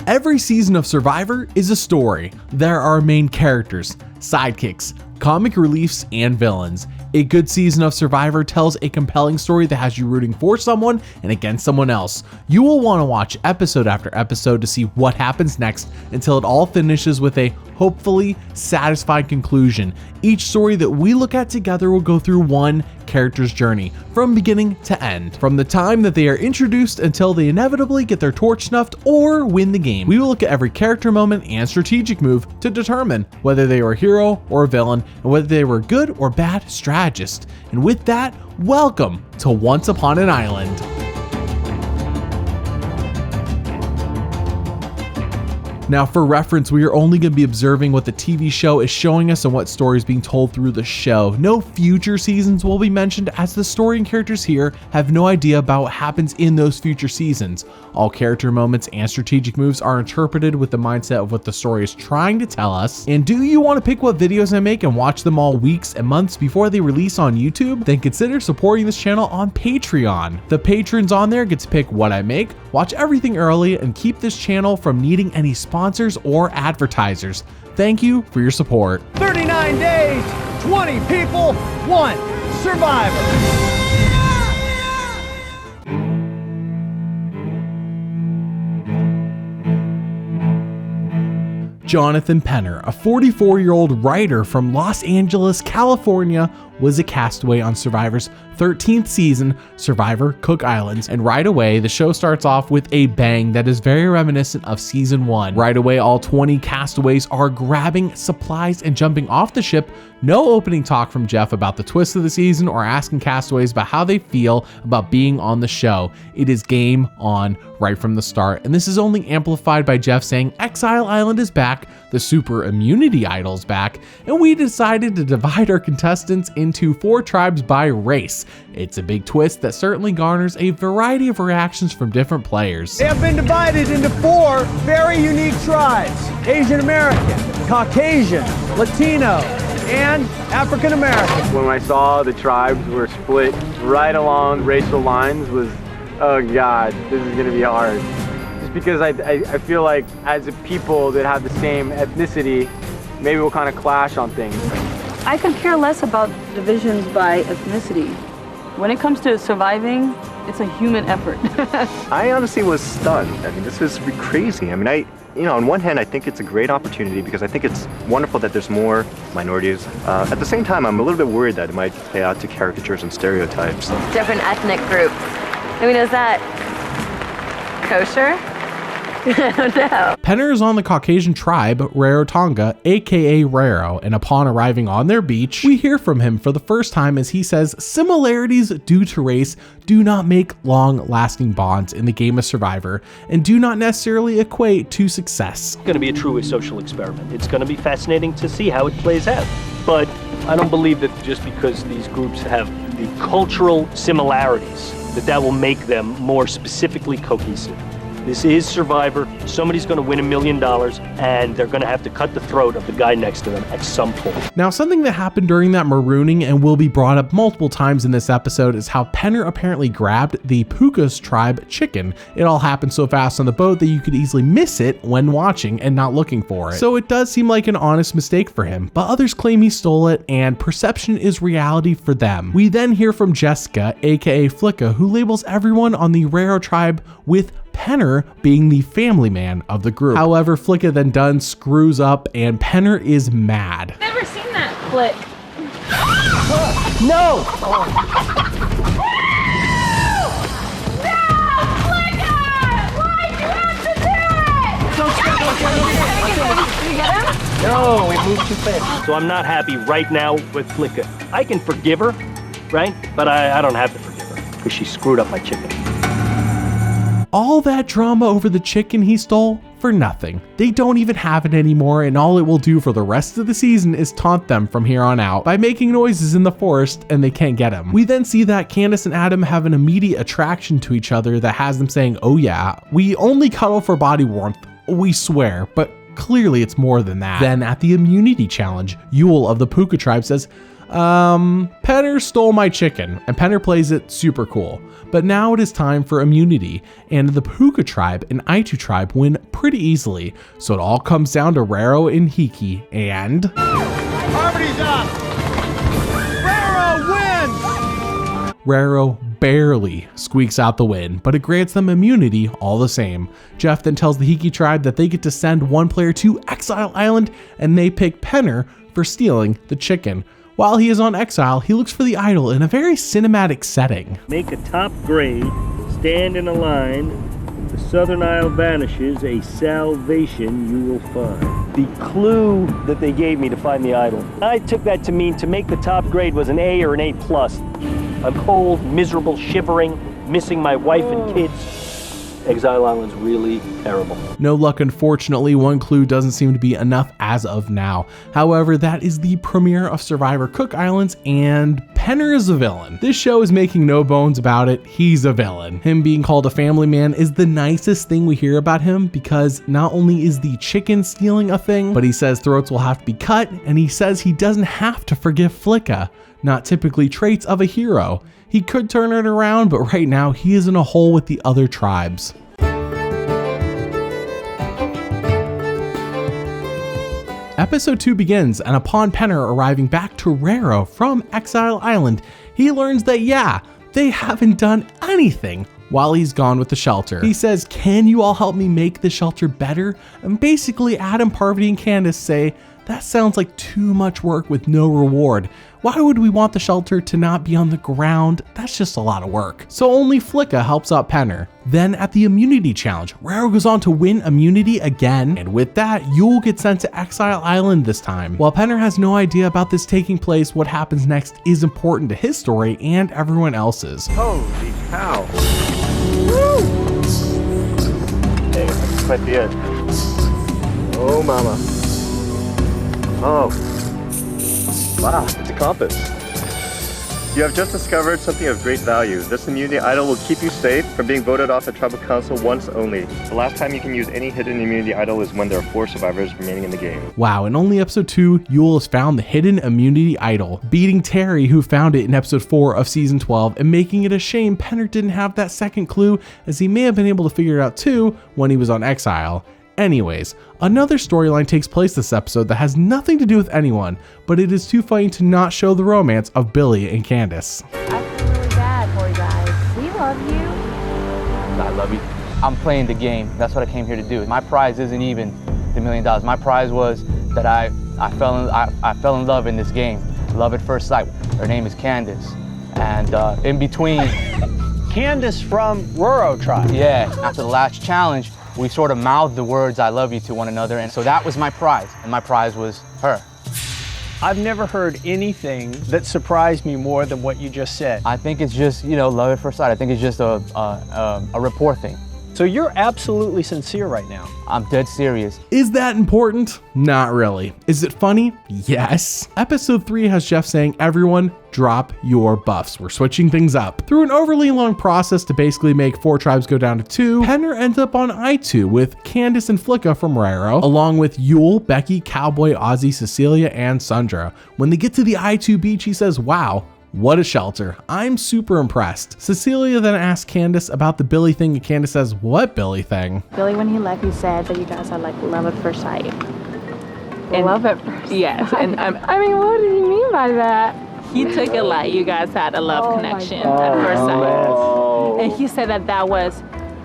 Every season of Survivor is a story. There are main characters, sidekicks, comic reliefs, and villains. A good season of Survivor tells a compelling story that has you rooting for someone and against someone else. You will want to watch episode after episode to see what happens next until it all finishes with a hopefully satisfying conclusion. Each story that we look at together will go through one character's journey from beginning to end, from the time that they are introduced until they inevitably get their torch snuffed or win the game. We will look at every character moment and strategic move to determine whether they were a hero or a villain and whether they were a good or bad strategist. And with that, welcome to Once Upon an Island. Now, for reference, we are only going to be observing what the TV show is showing us and what story is being told through the show. No future seasons will be mentioned, as the story and characters here have no idea about what happens in those future seasons. All character moments and strategic moves are interpreted with the mindset of what the story is trying to tell us. And do you want to pick what videos I make and watch them all weeks and months before they release on YouTube? Then consider supporting this channel on Patreon. The patrons on there get to pick what I make, watch everything early, and keep this channel from needing any sponsors or advertisers. Thank you for your support. 39 days, 20 people, 1 survivor. Jonathan Penner, a 44-year-old writer from Los Angeles, California, was a castaway on Survivor's 13th season, Survivor Cook Islands, and right away the show starts off with a bang that is very reminiscent of season 1. Right away, all 20 castaways are grabbing supplies and jumping off the ship. No opening talk from Jeff about the twist of the season or asking castaways about how they feel about being on the show. It is game on right from the start, and this is only amplified by Jeff saying Exile Island is back, the Super Immunity Idol's back, and we decided to divide our contestants into 4 tribes by race. It's a big twist that certainly garners a variety of reactions from different players. They have been divided into 4 very unique tribes: Asian American, Caucasian, Latino, and African American. When I saw the tribes were split right along racial lines was, oh God, this is gonna be hard. Just because I feel like as a people that have the same ethnicity, maybe we'll kind of clash on things. I could care less about divisions by ethnicity. When it comes to surviving, it's a human effort. I honestly was stunned. I mean, this is crazy. I mean, on one hand, I think it's a great opportunity because I think it's wonderful that there's more minorities. At the same time, I'm a little bit worried that it might play out to caricatures and stereotypes. Different ethnic groups. Who knows that? Kosher? I don't know. Penner is on the Caucasian tribe Rarotonga, aka Raro, and upon arriving on their beach, we hear from him for the first time as he says similarities due to race do not make long-lasting bonds in the game of Survivor and do not necessarily equate to success. It's going to be a true social experiment. It's going to be fascinating to see how it plays out. But I don't believe that just because these groups have the cultural similarities, that will make them more specifically cohesive. This is Survivor. Somebody's going to win $1 million, and they're going to have to cut the throat of the guy next to them at some point. Now, something that happened during that marooning and will be brought up multiple times in this episode is how Penner apparently grabbed the Pukas tribe chicken. It all happened so fast on the boat that you could easily miss it when watching and not looking for it. So it does seem like an honest mistake for him, but others claim he stole it, and perception is reality for them. We then hear from Jessica, aka Flicka, who labels everyone on the Raro tribe with Penner being the family man of the group. However, Flicka then done screws up and Penner is mad. Never seen that flick. No! No, we moved too fast. So I'm not happy right now with Flicka. I can forgive her, right? But I don't have to forgive her because she screwed up my chicken. All that drama over the chicken he stole for nothing. They don't even have it anymore, and all it will do for the rest of the season is taunt them from here on out by making noises in the forest and they can't get him. We then see that Candace and Adam have an immediate attraction to each other that has them saying, oh yeah, we only cuddle for body warmth, we swear, but clearly it's more than that. Then at the immunity challenge, Yule of the Puka tribe says, Penner stole my chicken, and Penner plays it super cool. But now it is time for immunity, and the Puka tribe and Aitu tribe win pretty easily, so it all comes down to Raro and Hiki, and... Harmony's up! Raro wins! Raro barely squeaks out the win, but it grants them immunity all the same. Jeff then tells the Hiki tribe that they get to send one player to Exile Island, and they pick Penner for stealing the chicken. While he is on exile, he looks for the idol in a very cinematic setting. Make a top grade, stand in a line. If the Southern Isle vanishes, a salvation you will find. The clue that they gave me to find the idol, I took that to mean to make the top grade was an A or an A+. I'm cold, miserable, shivering, missing my wife and kids. Exile Island's really terrible. No luck, unfortunately. One clue doesn't seem to be enough as of now. However, that is the premiere of Survivor Cook Islands, and Penner is a villain. This show is making no bones about it. He's a villain. Him being called a family man is the nicest thing we hear about him, because not only is the chicken stealing a thing, but he says throats will have to be cut, and he says he doesn't have to forgive Flicka. Not typically traits of a hero. He could turn it around, but right now he is in a hole with the other tribes. Episode 2 begins, and upon Penner arriving back to Raro from Exile Island, he learns that yeah, they haven't done anything while he's gone with the shelter. He says, "Can you all help me make the shelter better?" And basically Adam, Parvati, and Candace say, "That sounds like too much work with no reward. Why would we want the shelter to not be on the ground? That's just a lot of work." So only Flicka helps out Penner. Then at the immunity challenge, Raro goes on to win immunity again, and with that, Yule gets sent to Exile Island this time. While Penner has no idea about this taking place, what happens next is important to his story and everyone else's. Holy cow. Woo! Hey, that's quite the end. Oh, mama. Oh. Wow, it's a compass. You have just discovered something of great value. This immunity idol will keep you safe from being voted off the tribal council once only. The last time you can use any hidden immunity idol is when there are 4 survivors remaining in the game. Wow, in only episode 2, Yule has found the hidden immunity idol, beating Terry, who found it in episode 4 of season 12, and making it a shame Penner didn't have that second clue, as he may have been able to figure it out too when he was on exile. Anyways, another storyline takes place this episode that has nothing to do with anyone, but it is too funny to not show the romance of Billy and Candace. I feel really bad for you guys. We love you. I love you. I'm playing the game. That's what I came here to do. My prize isn't even the $1 million. My prize was that I fell in love in this game. Love at first sight. Her name is Candace. And in between... Candace from Raro tribe. Yeah, after the last challenge, we sort of mouthed the words "I love you" to one another, and so that was my prize, and my prize was her. I've never heard anything that surprised me more than what you just said. I think it's just, love at first sight. I think it's just a rapport thing. So you're absolutely sincere right now. I'm dead serious. Is that important? Not really. Is it funny? Yes. Episode 3 has Jeff saying, "Everyone, drop your buffs. We're switching things up." Through an overly long process to basically make 4 tribes go down to 2, Penner ends up on I2 with Candace and Flicka from Raro, along with Yule, Becky, Cowboy, Ozzy, Cecilia, and Sundra. When they get to the I2 beach, he says, "Wow, what a shelter. I'm super impressed." Cecilia then asks Candace about the Billy thing, and Candace says, "What Billy thing?" Billy, when he left, he said that you guys had like love at first sight. And, Love at first. yes, and I mean, what did he mean by that? He took it like you guys had a love Oh my connection God. at first sight. Oh. And he said that that was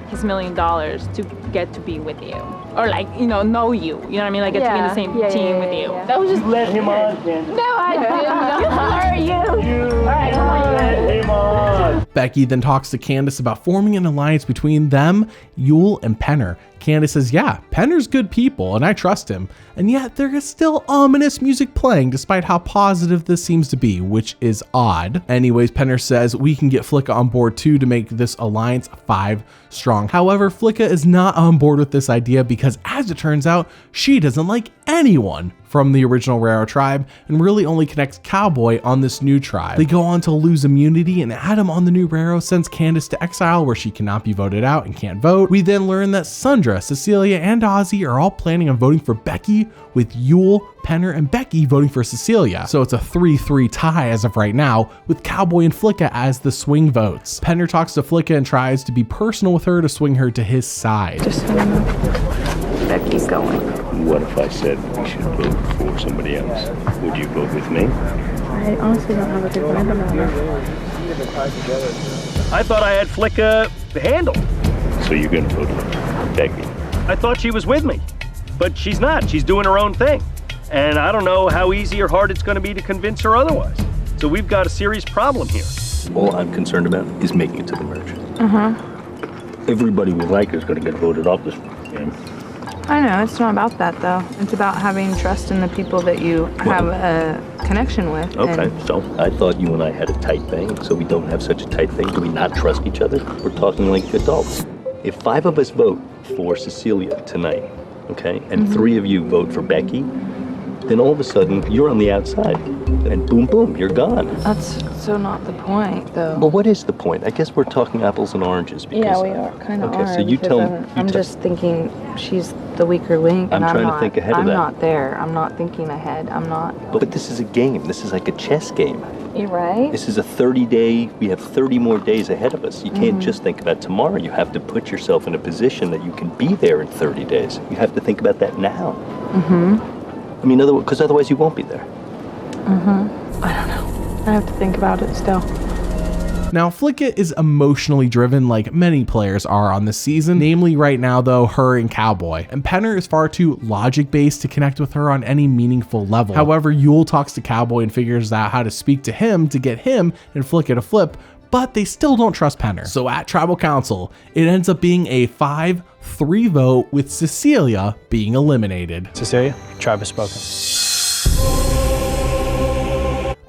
his $1 million to get to be with you. Or like, know you. You know what I mean? Like get to be in the same team with you. Yeah. That was just Let him on, Candace. No, I didn't. You Alright, come on, let him on. Becky then talks to Candace about forming an alliance between them, Yule, and Penner. Candace says, "Yeah, Penner's good people and I trust him." And yet there is still ominous music playing despite how positive this seems to be, which is odd. Anyways, Penner says we can get Flicka on board too to make this alliance 5 strong. However, Flicka is not on board with this idea because, as it turns out, she doesn't like anyone from the original Raro tribe and really only connects Cowboy on this new tribe. They go on to lose immunity, and Adam on the new Raro sends Candace to exile where she cannot be voted out and can't vote. We then learn that Sundra, Cecilia, and Ozzy are all planning on voting for Becky, with Yul, Penner, and Becky voting for Cecilia. So it's a 3-3 tie as of right now, with Cowboy and Flicka as the swing votes. Penner talks to Flicka and tries to be personal with her to swing her to his side. Just so you know, Becky's going. What if I said we should vote for somebody else? Would you vote with me? I honestly don't have a good vibe about her. I thought I had Flicka handled. So you're gonna vote for Becky? I thought she was with me, but she's not. She's doing her own thing. And I don't know how easy or hard it's gonna be to convince her otherwise. So we've got a serious problem here. All I'm concerned about is making it to the merge. Everybody we like is gonna get voted off this game. I know, it's not about that though. It's about having trust in the people that you have a connection with. Okay, so I thought you and I had a tight thing, so we don't have such a tight thing. Do we not trust each other? We're talking like adults. If 5 of us vote for Cecilia tonight, okay, and 3 of you vote for Becky, then all of a sudden you're on the outside, and boom, boom, you're gone. That's so not the point though. Well, what is the point? I guess we're talking apples and oranges. Because, Yeah, we are, kind of okay, are. so you because tell I'm just thinking she's the weaker link, and I'm trying to not, think ahead of I'm that. not there. I'm not thinking ahead. I'm not. But this is a game. This is like a chess game. You're right. This is a 30-day, we have 30 more days ahead of us. You can't just think about tomorrow. You have to put yourself in a position that you can be there in 30 days. You have to think about that now. I mean, because otherwise you won't be there. I don't know. I have to think about it still. Now, Flicka is emotionally driven like many players are on this season, namely right now though, her and Cowboy. And Penner is far too logic-based to connect with her on any meaningful level. However, Yul talks to Cowboy and figures out how to speak to him to get him and Flicka to flip, but they still don't trust Penner. So at Tribal Council, it ends up being a 5-3 vote with Cecilia being eliminated. Cecilia, tribe has spoken.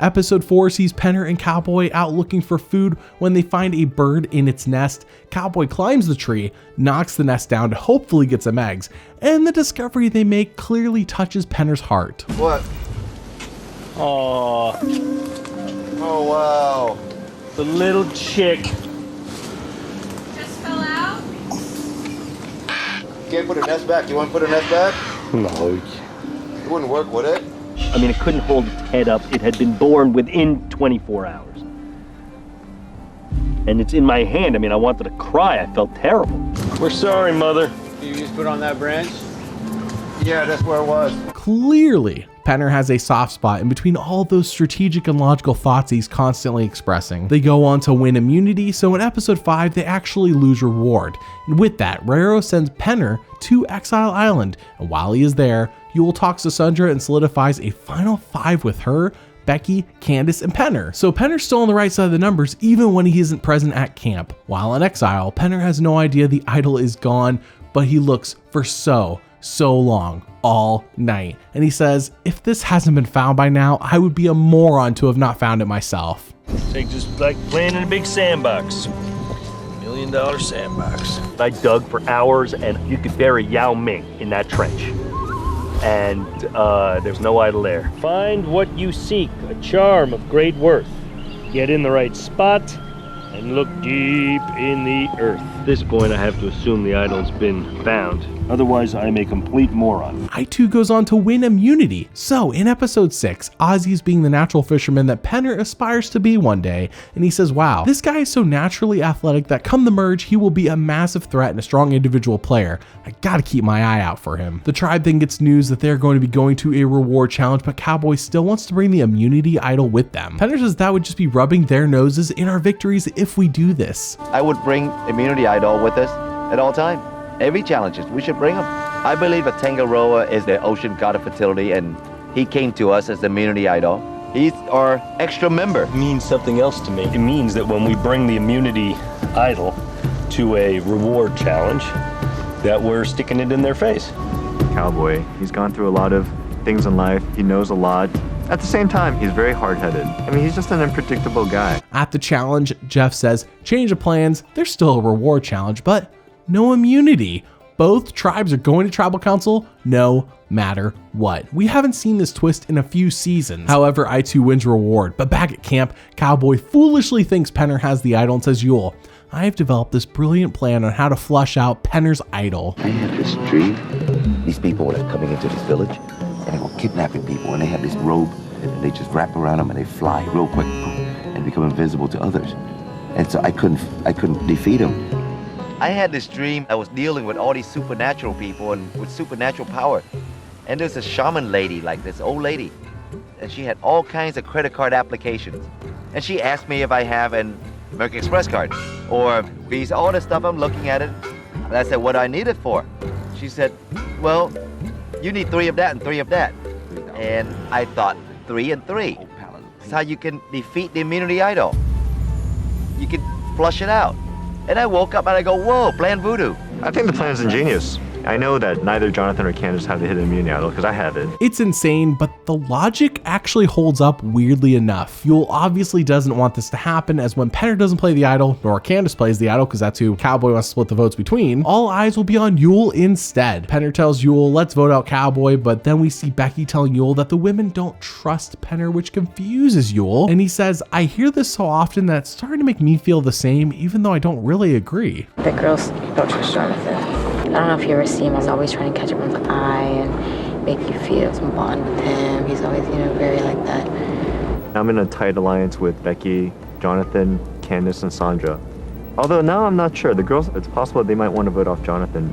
Episode 4 sees Penner and Cowboy out looking for food when they find a bird in its nest. Cowboy climbs the tree, knocks the nest down to hopefully get some eggs, and the discovery they make clearly touches Penner's heart. What? Aww, Oh, wow. the little chick. Just fell out? You can't put a nest back. You want to put a nest back? No. It wouldn't work, would it? I mean, it couldn't hold its head up. It had been born within 24 hours. And it's in my hand. I mean, I wanted to cry. I felt terrible. We're sorry, Mother. You just put on that branch? Yeah, that's where it was. Clearly, Penner has a soft spot in between all those strategic and logical thoughts he's constantly expressing. They go on to win immunity, so in episode 5, they actually lose reward. And with that, Raro sends Penner to Exile Island, and while he is there, Yul talks to Sundra and solidifies a final 5 with her, Becky, Candace, and Penner. So Penner's still on the right side of the numbers even when he isn't present at camp. While in exile, Penner has no idea the idol is gone, but he looks for so long, all night. And he says, if this hasn't been found by now, I would be a moron to have not found it myself. It's just like playing in a big sandbox. $1 million sandbox. I dug for hours, and you could bury Yao Ming in that trench. And there's no idol there. Find what you seek, a charm of great worth. Get in the right spot and look deep in the earth. At this point, I have to assume the idol's been found. Otherwise, I'm a complete moron. I2 goes on to win immunity. So in episode 6, Ozzy's being the natural fisherman that Penner aspires to be one day, and he says, wow, this guy is so naturally athletic that come the merge, he will be a massive threat and a strong individual player. I gotta keep my eye out for him. The tribe then gets news that they're going to be going to a reward challenge, but Cowboy still wants to bring the immunity idol with them. Penner says that would just be rubbing their noses in our victories if we do this. I would bring immunity idol with us at all time. Every challenges, we should bring them. I believe a Tangaroa is the ocean god of fertility, and he came to us as the immunity idol. He's our extra member. It means something else to me. It means that when we bring the immunity idol to a reward challenge, that we're sticking it in their face. Cowboy, he's gone through a lot of things in life. He knows a lot. At the same time, he's very hard-headed. I mean, he's just an unpredictable guy. At the challenge, Jeff says, change of plans, there's still a reward challenge, but no immunity. both tribes are going to tribal council no matter what. We haven't seen this twist in a few seasons. However, I2 wins reward, but back at camp, Cowboy foolishly thinks Penner has the idol and says, Yule, I have developed this brilliant plan on how to flush out Penner's idol. I had this dream. These people were coming into this village, and they were kidnapping people, and they had this robe, and they just wrap around them, and they fly real quick, and become invisible to others. And so I couldn't defeat them. I had this dream. I was dealing with all these supernatural people and with supernatural power. And there's a shaman lady, like this old lady, and she had all kinds of credit card applications. And she asked me if I have an American Express card or Visa, all this stuff. I'm looking at it, and I said, what do I need it for? She said, well, you need 3 of that and 3 of that. And I thought, 3 and 3. That's how you can defeat the immunity idol. You can flush it out. And I woke up and I go, whoa, plan voodoo. I think the plan's ingenious. I know that neither Jonathan or Candace have the hidden immunity idol because I have it. It's insane, but the logic actually holds up weirdly enough. Yule obviously doesn't want this to happen, as when Penner doesn't play the idol, nor Candace plays the idol, because that's who Cowboy wants to split the votes between, all eyes will be on Yule instead. Penner tells Yule, let's vote out Cowboy, but then we see Becky telling Yule that the women don't trust Penner, which confuses Yule, and he says, I hear this so often that it's starting to make me feel the same, even though I don't really agree. The girls don't trust Jonathan. I don't know if you ever see him. He's always trying to catch everyone's eye and make you feel some bond with him. He's always, very like that. I'm in a tight alliance with Becky, Jonathan, Candace, and Sandra. Although now I'm not sure. The girls, it's possible they might want to vote off Jonathan.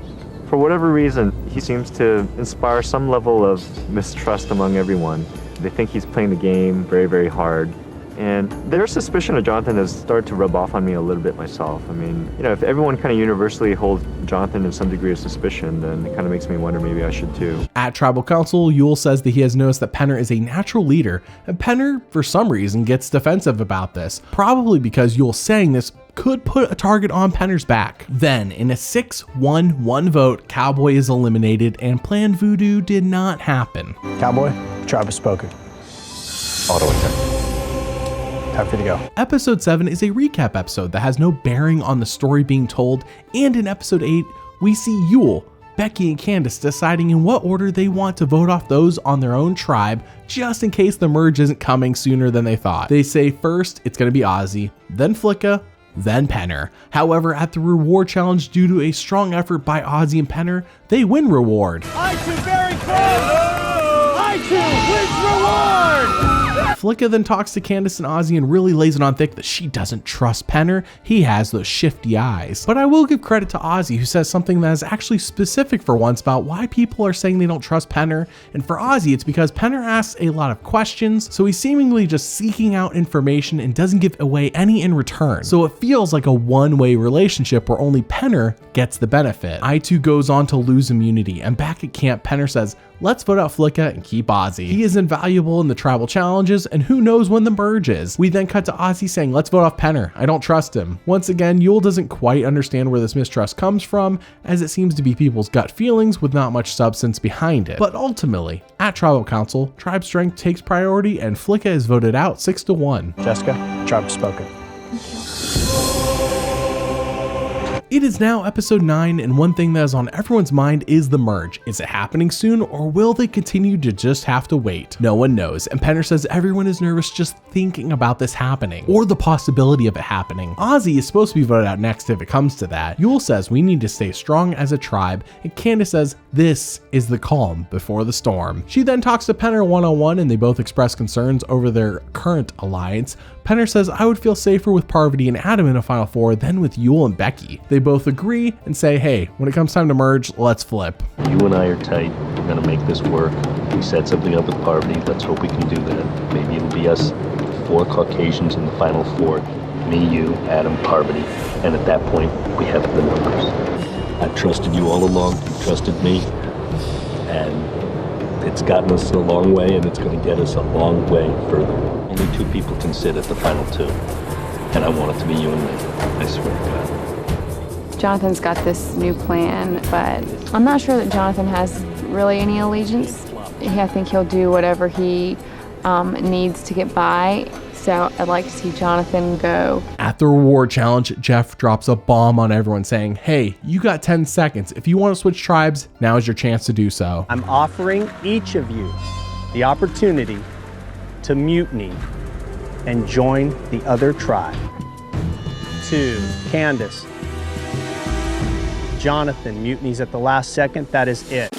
For whatever reason, he seems to inspire some level of mistrust among everyone. They think he's playing the game very, very hard. And their suspicion of Jonathan has started to rub off on me a little bit myself. I mean, if everyone kind of universally holds Jonathan in some degree of suspicion, then it kind of makes me wonder maybe I should too. At Tribal Council, Yule says that he has noticed that Penner is a natural leader, and Penner, for some reason, gets defensive about this, probably because Yule saying this could put a target on Penner's back. Then, in a 6-1-1 vote, Cowboy is eliminated, and Plan Voodoo did not happen. Cowboy, tribe has spoken. Auto attack. Time for you to go. Episode 7 is a recap episode that has no bearing on the story being told, and in episode 8, we see Yule, Becky, and Candace deciding in what order they want to vote off those on their own tribe, just in case the merge isn't coming sooner than they thought. They say first it's going to be Ozzy, then Flicka, then Penner. However, at the reward challenge, due to a strong effort by Ozzy and Penner, they win reward. I2 very close! I2 wins reward! Flicka then talks to Candace and Ozzy and really lays it on thick that she doesn't trust Penner. He has those shifty eyes. But I will give credit to Ozzy, who says something that is actually specific for once about why people are saying they don't trust Penner. And for Ozzy, it's because Penner asks a lot of questions, so he's seemingly just seeking out information and doesn't give away any in return. So it feels like a one-way relationship where only Penner gets the benefit. I2 goes on to lose immunity, and back at camp, Penner says, let's vote out Flicka and keep Ozzy. He is invaluable in the tribal challenges, and who knows when the merge is. We then cut to Ozzy saying, let's vote off Penner. I don't trust him. Once again, Yule doesn't quite understand where this mistrust comes from, as it seems to be people's gut feelings with not much substance behind it. But ultimately, at Tribal Council, tribe strength takes priority, and Flicka is voted out 6-1. Jessica, tribe has spoken. It is now episode 9, and one thing that is on everyone's mind is the merge. Is it happening soon, or will they continue to just have to wait? No one knows, and Penner says everyone is nervous just thinking about this happening, or the possibility of it happening. Ozzy is supposed to be voted out next if it comes to that. Yule says we need to stay strong as a tribe, and Candace says this is the calm before the storm. She then talks to Penner one-on-one, and they both express concerns over their current alliance. Penner says I would feel safer with Parvati and Adam in a Final Four than with Yule and Becky. They both agree and say, hey, when it comes time to merge, let's flip. You and I are tight. We're going to make this work. We set something up with Parvati. Let's hope we can do that. Maybe it'll be us 4 Caucasians in the Final Four. Me, you, Adam, Parvati. And at that point, we have the numbers. I've trusted you all along. You trusted me. And it's gotten us a long way, and it's going to get us a long way further. Only 2 people can sit at the Final 2. And I want it to be you and me. I swear to God. Jonathan's got this new plan, but I'm not sure that Jonathan has really any allegiance. I think he'll do whatever he needs to get by. So I'd like to see Jonathan go. At the reward challenge, Jeff drops a bomb on everyone saying, hey, you got 10 seconds. If you want to switch tribes, now is your chance to do so. I'm offering each of you the opportunity to mutiny and join the other tribe. 2, Candace. Jonathan mutinies at the last second. That is it.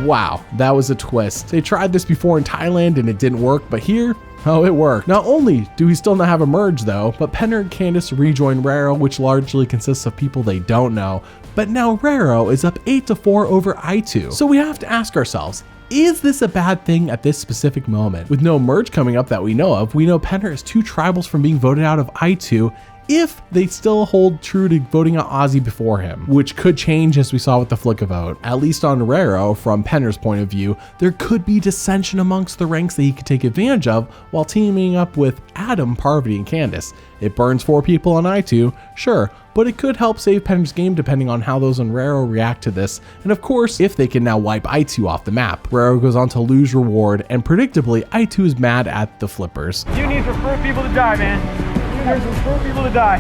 Wow, that was a twist. They tried this before in Thailand and it didn't work, but here, oh, it worked. Not only do we still not have a merge though, but Penner and Candace rejoin Raro, which largely consists of people they don't know. But now Raro is up 8-4 over I2. So we have to ask ourselves, is this a bad thing at this specific moment? With no merge coming up that we know of, we know Penner is 2 tribals from being voted out of I2 if they still hold true to voting out Ozzy before him, which could change as we saw with the Flicka vote. At least on Raro, from Penner's point of view, there could be dissension amongst the ranks that he could take advantage of while teaming up with Adam, Parvati, and Candace. It burns 4 people on I2, sure, but it could help save Penner's game depending on how those on Raro react to this, and of course, if they can now wipe I2 off the map. Raro goes on to lose reward, and predictably, I2 is mad at the flippers. You need for 4 people to die, man. There's 4 people to die.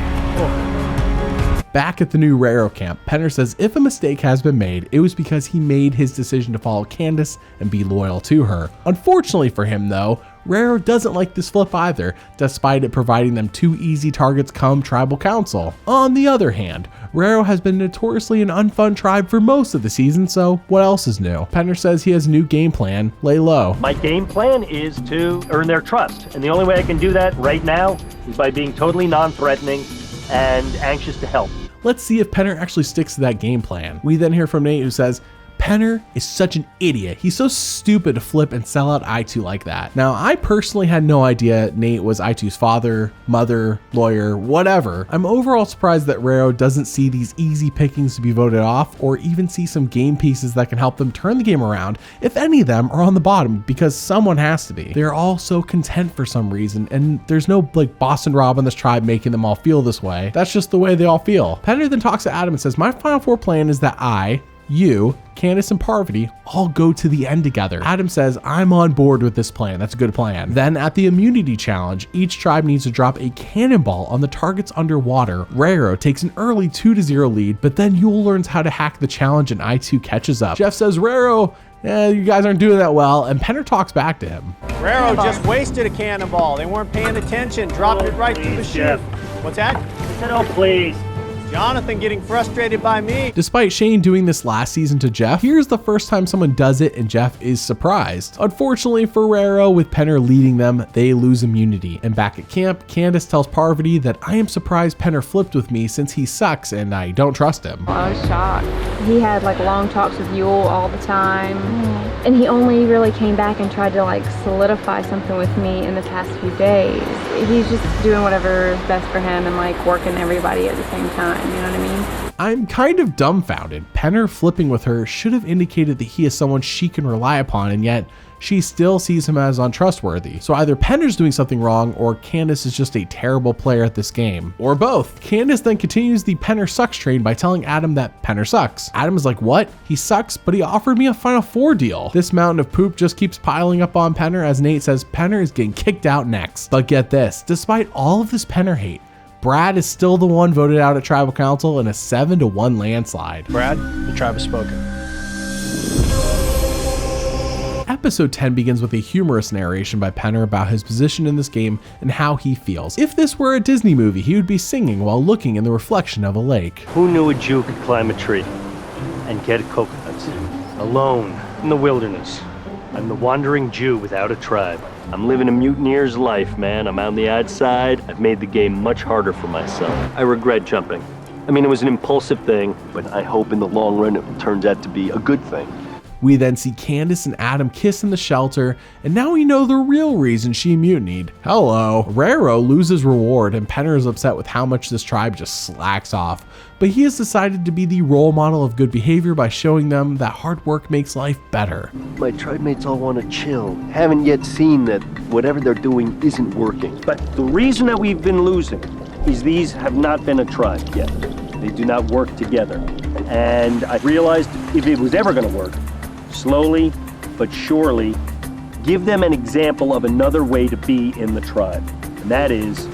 Back at the new Raro camp, Penner says if a mistake has been made, it was because he made his decision to follow Candace and be loyal to her. Unfortunately for him though, Raro doesn't like this flip either, despite it providing them 2 easy targets come tribal council. On the other hand, Raro has been notoriously an unfun tribe for most of the season, so what else is new? Penner says he has a new game plan, lay low. My game plan is to earn their trust, and the only way I can do that right now is by being totally non-threatening and anxious to help. Let's see if Penner actually sticks to that game plan. We then hear from Nate who says, Penner is such an idiot. He's so stupid to flip and sell out I2 like that. Now, I personally had no idea Nate was I2's father, mother, lawyer, whatever. I'm overall surprised that Raro doesn't see these easy pickings to be voted off or even see some game pieces that can help them turn the game around if any of them are on the bottom, because someone has to be. They're all so content for some reason, and there's no like Boston Rob on this tribe making them all feel this way. That's just the way they all feel. Penner then talks to Adam and says, my final 4 plan is that you, Candace, and Parvati all go to the end together. Adam says, I'm on board with this plan. That's a good plan. Then at the immunity challenge, each tribe needs to drop a cannonball on the targets underwater. Raro takes an early 2-0 lead, but then Yule learns how to hack the challenge and I2 catches up. Jeff says, Raro, you guys aren't doing that well, and Penner talks back to him. Raro just wasted a cannonball. They weren't paying attention, dropped it right through the chute. What's that? I said, oh, please. Jonathan getting frustrated by me. Despite Shane doing this last season to Jeff, here's the first time someone does it and Jeff is surprised. Unfortunately for Raro, with Penner leading them, they lose immunity. And back at camp, Candace tells Parvati that I am surprised Penner flipped with me since he sucks and I don't trust him. I was shocked. He had like long talks with Yule all the time. And he only really came back and tried to like solidify something with me in the past few days. He's just doing whatever is best for him and like working everybody at the same time. You know what I mean? I'm kind of dumbfounded. Penner flipping with her should have indicated that he is someone she can rely upon, and yet she still sees him as untrustworthy. So either Penner's doing something wrong or Candace is just a terrible player at this game. Or both. Candace then continues the Penner sucks train by telling Adam that Penner sucks. Adam is like, what? He sucks, but he offered me a Final Four deal. This mountain of poop just keeps piling up on Penner as Nate says Penner is getting kicked out next. But get this, despite all of this Penner hate, Brad is still the one voted out at Tribal Council in a 7-1 landslide. Brad, the tribe has spoken. Episode 10 begins with a humorous narration by Penner about his position in this game and how he feels. If this were a Disney movie, he would be singing while looking in the reflection of a lake. Who knew a Jew could climb a tree and get coconuts? Alone in the wilderness. I'm the wandering Jew without a tribe. I'm living a mutineer's life, man. I'm on the outside. I've made the game much harder for myself. I regret jumping. I mean, it was an impulsive thing, but I hope in the long run it turns out to be a good thing. We then see Candace and Adam kiss in the shelter, and now we know the real reason she mutinied. Hello. Raro loses reward, and Penner is upset with how much this tribe just slacks off. But he has decided to be the role model of good behavior by showing them that hard work makes life better. My tribe mates all want to chill. Haven't yet seen that whatever they're doing isn't working. But the reason that we've been losing is these have not been a tribe yet. They do not work together. And I realized if it was ever going to work, slowly but surely, give them an example of another way to be in the tribe. And that is,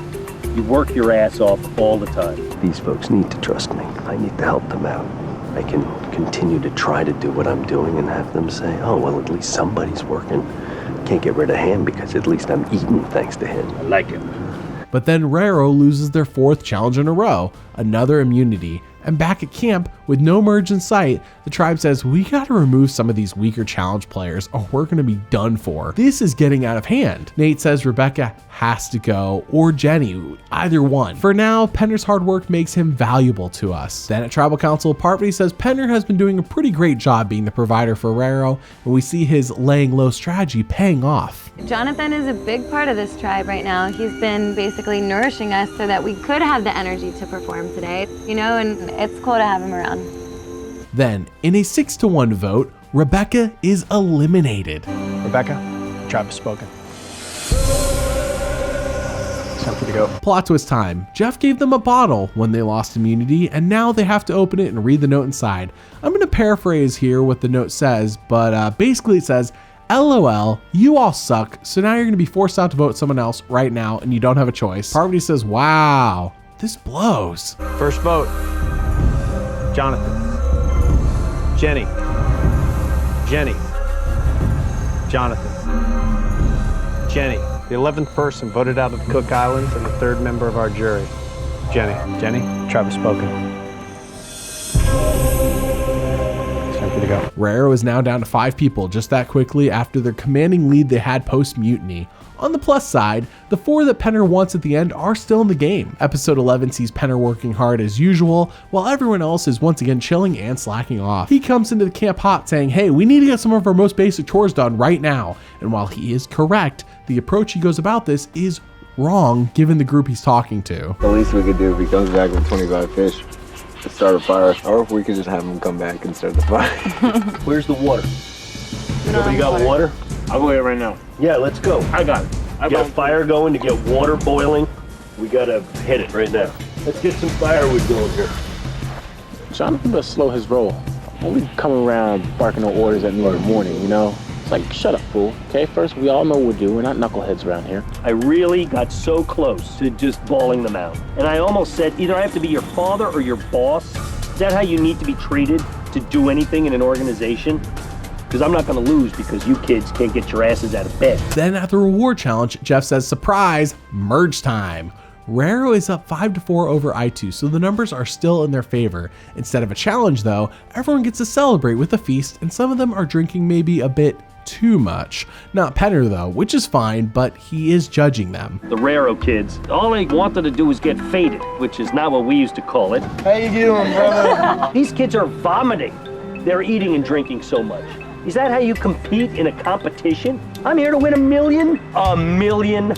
you work your ass off all the time. These folks need to trust me. I need to help them out. I can continue to try to do what I'm doing and have them say, oh, well, at least somebody's working. Can't get rid of him because at least I'm eating thanks to him. I like it. But then Raro loses their 4th challenge in a row, another immunity. And back at camp, with no merge in sight, the tribe says, we gotta remove some of these weaker challenge players or we're gonna be done for. This is getting out of hand. Nate says Rebecca has to go, or Jenny, either one. For now, Penner's hard work makes him valuable to us. Then at Tribal Council, Parvati says Penner has been doing a pretty great job being the provider for Raro, and we see his laying low strategy paying off. Jonathan is a big part of this tribe right now. He's been basically nourishing us so that we could have the energy to perform today, you know, and it's cool to have him around. Then, in a 6-1 vote, Rebecca is eliminated. Rebecca, tribe has spoken. It's time for you to go. Plot twist time. Jeff gave them a bottle when they lost immunity, and now they have to open it and read the note inside. I'm going to paraphrase here what the note says, but basically it says, LOL, you all suck, so now you're going to be forced out to vote someone else right now, and you don't have a choice. Parvati says, wow, this blows. First vote, Jonathan. Jenny. Jenny. Jonathan. Jenny. The 11th person voted out of the Cook Islands and the 3rd member of our jury. Jenny. Jenny, tribe has spoken. It's time for you to go. Raro is now down to 5 people just that quickly after their commanding lead they had post-mutiny. On the plus side, the 4 that Penner wants at the end are still in the game. Episode 11 sees Penner working hard as usual, while everyone else is once again chilling and slacking off. He comes into the camp hot saying, hey, we need to get some of our most basic chores done right now. And while he is correct, the approach he goes about this is wrong given the group he's talking to. The least we could do if he comes back with 25 fish to start a fire, or if we could just have him come back and start the fire. Where's the water? Nobody got water? I'll go here right now. Yeah, let's go. I got it. Get a fire going to get water boiling. We gotta hit it right now. Let's get some firewood going here. Jonathan does slow his roll. Only come around barking no orders at me in the morning, you know? It's like, shut up, fool. Okay, first, we all know what we're doing. We're not knuckleheads around here. I really got so close to just bawling them out. And I almost said, either I have to be your father or your boss. Is that how you need to be treated to do anything in an organization? Because I'm not going to lose because you kids can't get your asses out of bed. Then at the reward challenge, Jeff says, surprise, merge time. Raro is up 5-4 over I2, so the numbers are still in their favor. Instead of a challenge though, everyone gets to celebrate with a feast, and some of them are drinking maybe a bit too much. Not Penner though, which is fine, but he is judging them. The Raro kids, all they wanted to do was get faded, which is not what we used to call it. How you doing, brother? These kids are vomiting. They're eating and drinking so much. Is that how you compete in a competition? I'm here to win $1 million. $1 million.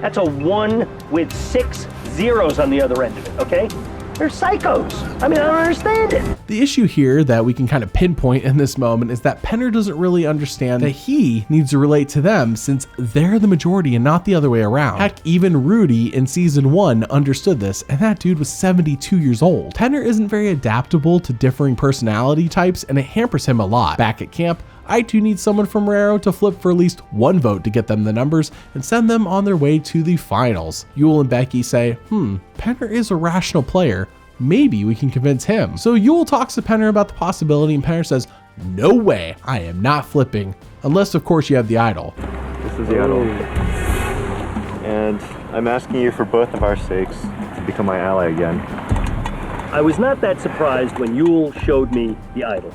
That's a 1 with 6 zeros on the other end of it, okay? They're psychos. I mean, I don't understand it. The issue here that we can kind of pinpoint in this moment is that Penner doesn't really understand that he needs to relate to them since they're the majority and not the other way around. Heck, even Rudy in season 1 understood this, and that dude was 72 years old. Penner isn't very adaptable to differing personality types, and it hampers him a lot. Back at camp, I2 need someone from Raro to flip for at least 1 vote to get them the numbers and send them on their way to the finals. Yule and Becky say, Penner is a rational player. Maybe we can convince him. So Yule talks to Penner about the possibility, and Penner says, no way, I am not flipping. Unless, of course, you have the idol. This is the idol. And I'm asking you for both of our sakes to become my ally again. I was not that surprised when Yule showed me the idol.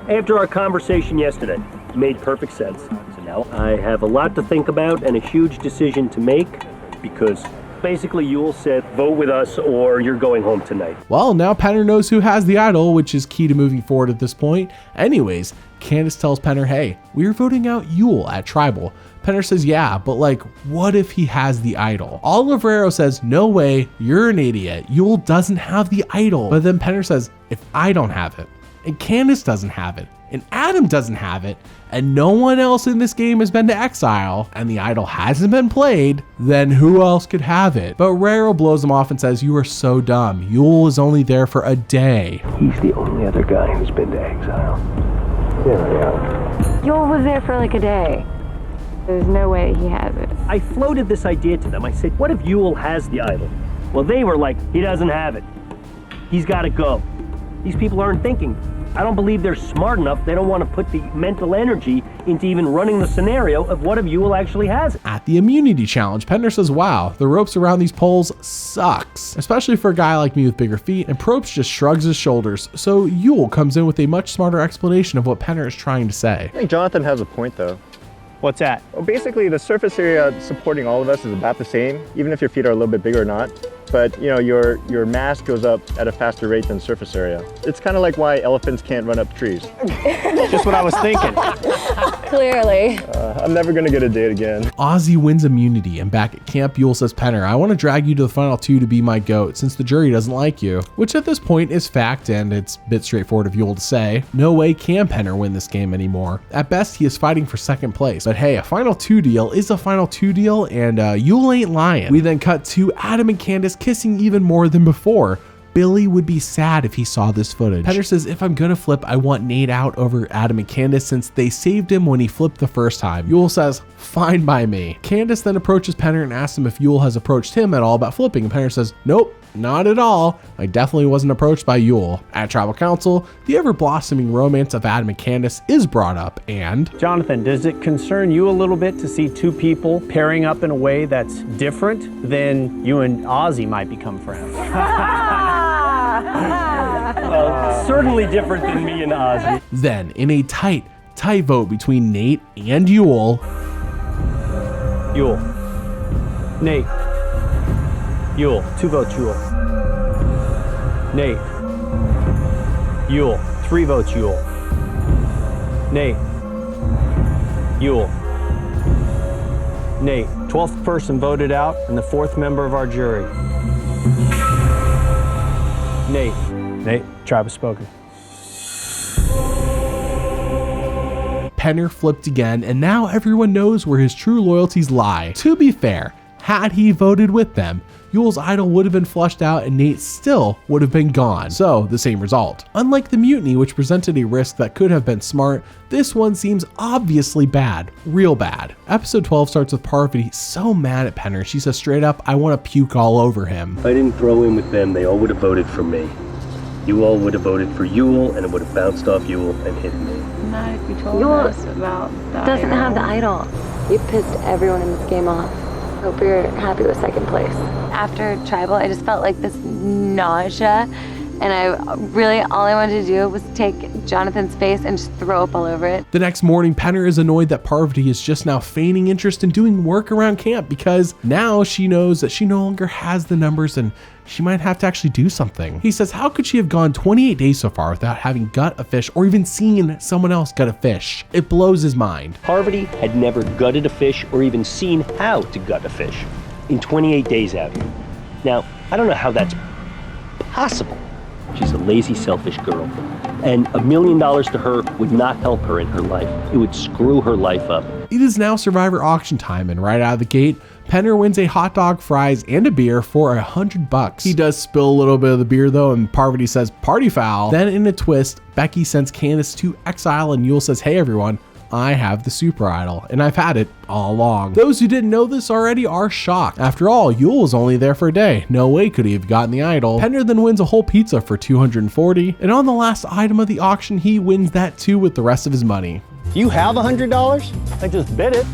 After our conversation yesterday, it made perfect sense. So now I have a lot to think about and a huge decision to make because basically Yule said, vote with us or you're going home tonight. Well, now Penner knows who has the idol, which is key to moving forward at this point. Anyways, Candace tells Penner, hey, we're voting out Yule at Tribal. Penner says, yeah, but like, what if he has the idol? All of Raro says, no way, you're an idiot. Yule doesn't have the idol. But then Penner says, if I don't have it, and Candace doesn't have it, and Adam doesn't have it, and no one else in this game has been to exile, and the idol hasn't been played, then who else could have it? But Raro blows him off and says, you are so dumb. Yule is only there for a day. He's the only other guy who's been to exile. Yeah. Yul was there for like a day. There's no way he has it. I floated this idea to them. I said, what if Yul has the idol? Well, they were like, he doesn't have it. He's got to go. These people aren't thinking. I don't believe they're smart enough. They don't want to put the mental energy into even running the scenario of what if Yul actually has it. At the immunity challenge, Pender says, wow, the ropes around these poles sucks, especially for a guy like me with bigger feet, and Probst just shrugs his shoulders. So Yul comes in with a much smarter explanation of what Pender is trying to say. I think Jonathan has a point though. What's that? Well, basically the surface area supporting all of us is about the same, even if your feet are a little bit bigger or not. But you know, your mass goes up at a faster rate than surface area. It's kind of like why elephants can't run up trees. Just what I was thinking. Clearly. I'm never gonna get a date again. Ozzy wins immunity, and back at camp, Yul says, Penner, I want to drag you to the final two to be my GOAT since the jury doesn't like you. Which at this point is fact, and it's a bit straightforward of Yul to say. No way can Penner win this game anymore. At best, he is fighting for second place. But hey, a final two deal is a final two deal, and Yul ain't lying. We then cut to Adam and Candace kissing even more than before. Billy would be sad if he saw this footage. Penner says, if I'm gonna flip, I want Nate out over Adam and Candace since they saved him when he flipped the first time. Yul says, fine by me. Candace then approaches Penner and asks him if Yul has approached him at all about flipping, and Penner says, nope, not at all. I definitely wasn't approached by Yul. At Tribal Council, the ever-blossoming romance of Adam and Candace is brought up, and Jonathan, does it concern you a little bit to see two people pairing up in a way that's different than you and Ozzy might become friends? Well, certainly different than me and Ozzy. Then, in a tight vote between Nate and Yul, Nate. Yul. 2 votes Yul. Nate. Yul. 3 votes Yul. Nate. Yul. Nate. 12th person voted out and the 4th member of our jury. Nate. Nate. Tribe has spoken. Penner flipped again, and now everyone knows where his true loyalties lie. To be fair, had he voted with them, Yul's idol would have been flushed out and Nate still would have been gone. So, the same result. Unlike the mutiny, which presented a risk that could have been smart, this one seems obviously bad. Real bad. Episode 12 starts with Parvati so mad at Penner, she says straight up, I want to puke all over him. If I didn't throw in with them, they all would have voted for me. You all would have voted for Yul, and it would have bounced off Yul and hit me. Not if you told Yul us about the doesn't idol. have the idol. You pissed everyone in this game off. Hope you're happy with second place. After Tribal, I just felt like this nausea, and all I wanted to do was take Jonathan's face and just throw up all over it. The next morning, Penner is annoyed that Parvati is just now feigning interest in doing work around camp because now she knows that she no longer has the numbers and she might have to actually do something. He says, how could she have gone 28 days so far without having gut a fish or even seen someone else gut a fish? It blows his mind. Parvati had never gutted a fish or even seen how to gut a fish in 28 days out here. Now, I don't know how that's possible. She's a lazy, selfish girl. And $1 million to her would not help her in her life. It would screw her life up. It is now Survivor auction time, and right out of the gate, Penner wins a hot dog, fries, and a beer for $100. He does spill a little bit of the beer though, and Parvati says, party foul. Then in a twist, Becky sends Candace to exile, and Yul says, hey everyone, I have the super idol, and I've had it all along. Those who didn't know this already are shocked. After all, Yul was only there for a day. No way could he have gotten the idol. Penner then wins a whole pizza for $240, and on the last item of the auction, he wins that too with the rest of his money. You have $100? I just bid it.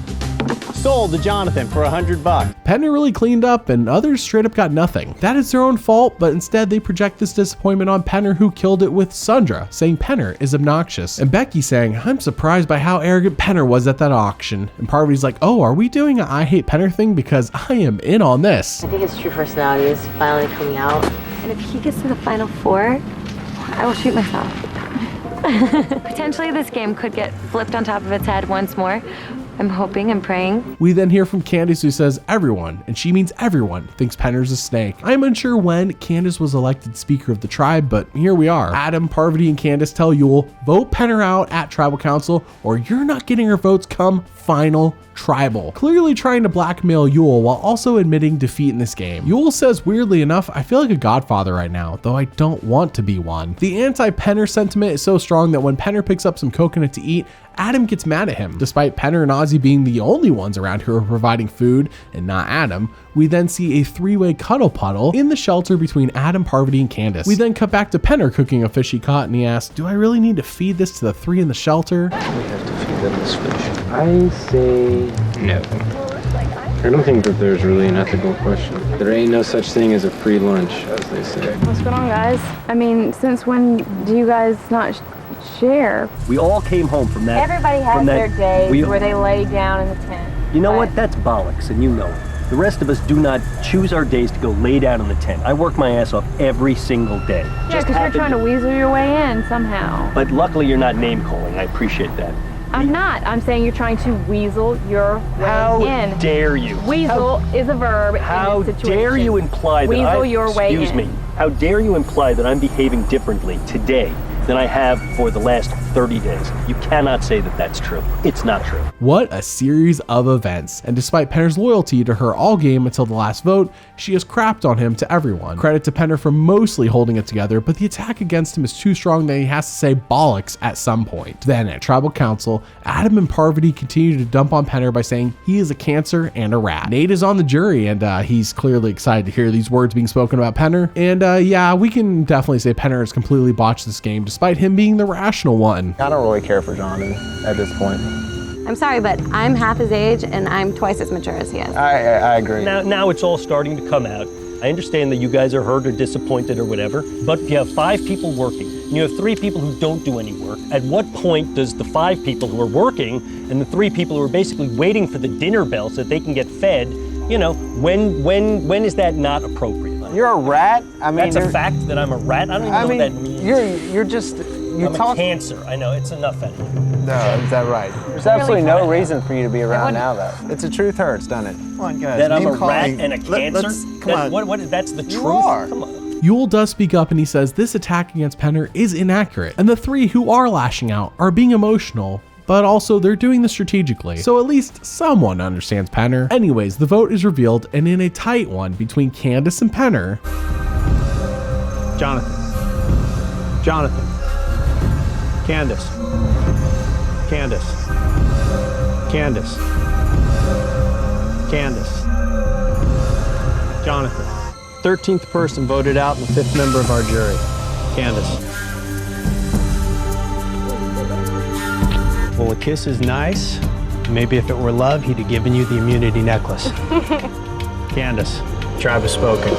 Sold to Jonathan for $100. Penner really cleaned up and others straight up got nothing. That is their own fault, but instead they project this disappointment on Penner, who killed it with Sandra, saying Penner is obnoxious. And Becky saying, I'm surprised by how arrogant Penner was at that auction. And Parvati's like, oh, are we doing an I hate Penner thing? Because I am in on this. I think his true personality is finally coming out. And if he gets to the final 4, I will shoot myself. Potentially this game could get flipped on top of its head once more. I I'm hoping and praying. We then hear from Candace, who says everyone, and she means everyone, thinks Penner's a snake. I'm unsure when Candace was elected Speaker of the tribe, but here we are. Adam, Parvati, and Candace tell Yul, vote Penner out at Tribal Council or you're not getting her votes come final tribal, clearly trying to blackmail Yul while also admitting defeat in this game. Yul says, weirdly enough, I feel like a godfather right now, though I don't want to be one. The anti-Penner sentiment is so strong that when Penner picks up some coconut to eat, Adam gets mad at him. Despite Penner and Ozzy being the only ones around who are providing food and not Adam, we then see a three-way cuddle puddle in the shelter between Adam, Parvati, and Candace. We then cut back to Penner cooking a fish he caught, and he asks, do I really need to feed this to the three in the shelter? We have to feed them this fish. I say no. I don't think that there's really an ethical question. There ain't no such thing as a free lunch, as they say. What's going on, guys? I mean, since when do you guys not share? We all came home from that. Everybody has their days where they lay down in the tent. You know what? That's bollocks, and you know it. The rest of us do not choose our days to go lay down in the tent. I work my ass off every single day. Yeah, because you're trying to weasel your way in somehow. But luckily you're not name calling. I appreciate that. I'm not. I'm saying you're trying to weasel your way in. How dare you? Weasel is a verb How in this situation. dare you imply that weasel your way in. Excuse me. How dare you imply that I'm behaving differently today than I have for the last 30 days. You cannot say that that's true. It's not true. What a series of events. And despite Penner's loyalty to her all game until the last vote, she has crapped on him to everyone. Credit to Penner for mostly holding it together, but the attack against him is too strong that he has to say bollocks at some point. Then at Tribal Council, Adam and Parvati continue to dump on Penner by saying he is a cancer and a rat. Nate is on the jury, and he's clearly excited to hear these words being spoken about Penner. And yeah, we can definitely say Penner has completely botched this game, despite him being the rational one. I don't really care for Jonathan at this point. I'm sorry, but I'm half his age and I'm twice as mature as he is. I agree. Now it's all starting to come out. I understand that you guys are hurt or disappointed or whatever, but if you have 5 people working and you have 3 people who don't do any work, at what point does the 5 people who are working and the 3 people who are basically waiting for the dinner bell so that they can get fed, you know, when is that not appropriate? You're a rat? I mean, that's a fact that I'm a rat? I don't even know what that means. You're just... I'm a cancer. I know, it's enough anyway. No, is that right? There's absolutely no reason for you to be around now, though. It's a truth hurts, doesn't it? Come on, guys. That I'm a rat and a cancer? Come on. What, that's the truth? Come on. Yul does speak up and he says this attack against Penner is inaccurate, and the 3 who are lashing out are being emotional, but also they're doing this strategically, so at least someone understands Penner. Anyways, the vote is revealed, and in a tight one between Candace and Penner. Jonathan. Candace. Candace. Candace. Candace. Jonathan. 13th person voted out and the 5th member of our jury. Candace. Well, a kiss is nice. Maybe if it were love, he'd have given you the immunity necklace. Candace. Tribe has spoken.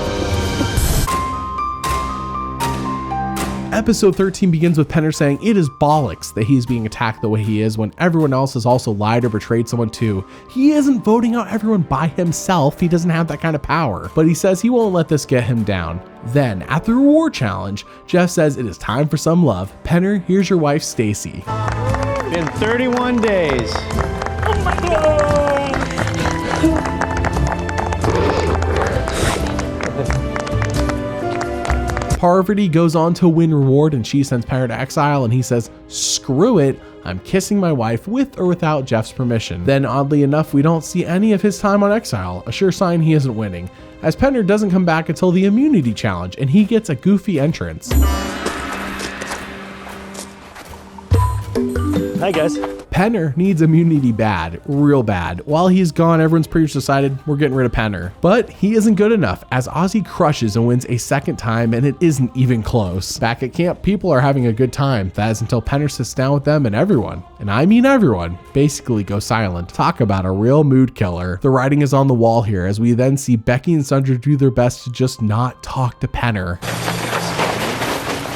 Episode 13 begins with Penner saying it is bollocks that he's being attacked the way he is when everyone else has also lied or betrayed someone too. He isn't voting out everyone by himself. He doesn't have that kind of power. But he says he won't let this get him down. Then, at the reward challenge, Jeff says it is time for some love. Penner, here's your wife, Stacy. Been 31 days. Oh my God. Parvati goes on to win reward and she sends Penner to exile, and he says, screw it, I'm kissing my wife with or without Jeff's permission. Then oddly enough, we don't see any of his time on exile, a sure sign he isn't winning, as Penner doesn't come back until the immunity challenge and he gets a goofy entrance. Hi guys. Penner needs immunity bad, real bad. While he's gone, everyone's pretty much decided we're getting rid of Penner. But he isn't good enough, as Ozzy crushes and wins a second time, and it isn't even close. Back at camp, people are having a good time. That is until Penner sits down with them and everyone, and I mean everyone, basically goes silent. Talk about a real mood killer. The writing is on the wall here, as we then see Becky and Sandra do their best to just not talk to Penner.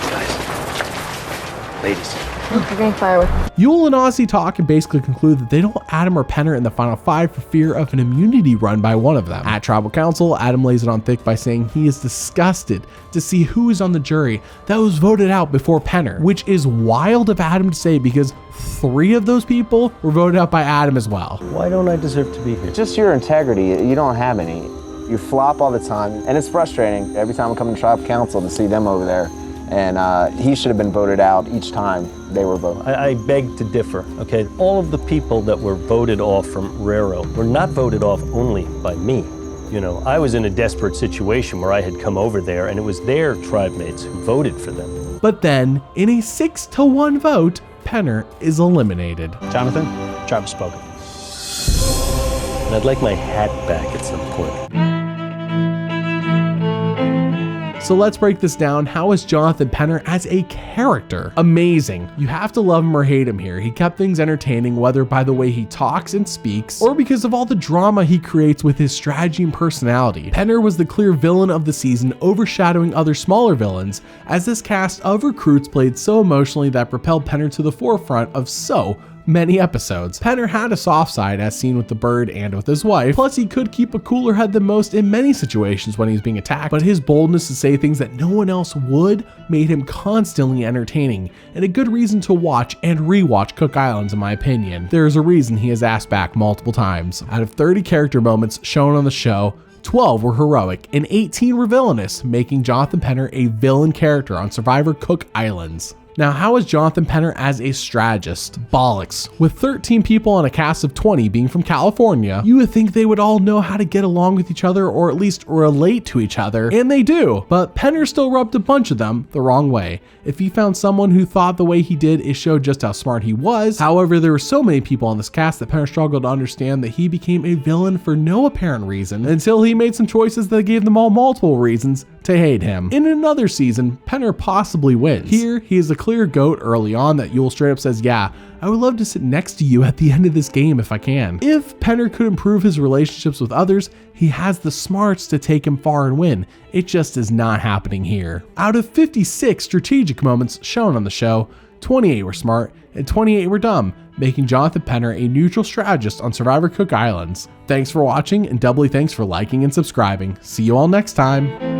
Guys. Ladies. You're getting fire with me. Yul and Ozzy talk and basically conclude that they don't want Adam or Penner in the final 5 for fear of an immunity run by one of them. At Tribal Council, Adam lays it on thick by saying he is disgusted to see who is on the jury that was voted out before Penner, which is wild of Adam to say because 3 of those people were voted out by Adam as well. Why don't I deserve to be here? Just your integrity, you don't have any. You flop all the time, and it's frustrating every time I come to Tribal Council to see them over there. And he should have been voted out each time they were voted. I beg to differ, okay? All of the people that were voted off from Rero were not voted off only by me. You know, I was in a desperate situation where I had come over there and it was their tribe mates who voted for them. But then, in a 6-1 vote, Penner is eliminated. Jonathan, tribe has spoken. And I'd like my hat back at some point. So let's break this down. How is Jonathan Penner as a character? Amazing. You have to love him or hate him here. He kept things entertaining, whether by the way he talks and speaks, or because of all the drama he creates with his strategy and personality. Penner was the clear villain of the season, overshadowing other smaller villains, as this cast of recruits played so emotionally that propelled Penner to the forefront of so many episodes. Penner had a soft side as seen with the bird and with his wife, plus he could keep a cooler head than most in many situations when he was being attacked, but his boldness to say things that no one else would made him constantly entertaining, and a good reason to watch and rewatch Cook Islands in my opinion. There is a reason he is asked back multiple times. Out of 30 character moments shown on the show, 12 were heroic and 18 were villainous, making Jonathan Penner a villain character on Survivor Cook Islands. Now, how is Jonathan Penner as a strategist? Bollocks. With 13 people on a cast of 20 being from California, you would think they would all know how to get along with each other or at least relate to each other, and they do. But Penner still rubbed a bunch of them the wrong way. If he found someone who thought the way he did, it showed just how smart he was. However, there were so many people on this cast that Penner struggled to understand that he became a villain for no apparent reason until he made some choices that gave them all multiple reasons to hate him. In another season, Penner possibly wins. Here, he is a clear GOAT early on that Yul straight up says, yeah, I would love to sit next to you at the end of this game if I can. If Penner could improve his relationships with others, he has the smarts to take him far and win. It just is not happening here. Out of 56 strategic moments shown on the show, 28 were smart and 28 were dumb, making Jonathan Penner a neutral strategist on Survivor Cook Islands. Thanks for watching and doubly thanks for liking and subscribing. See you all next time.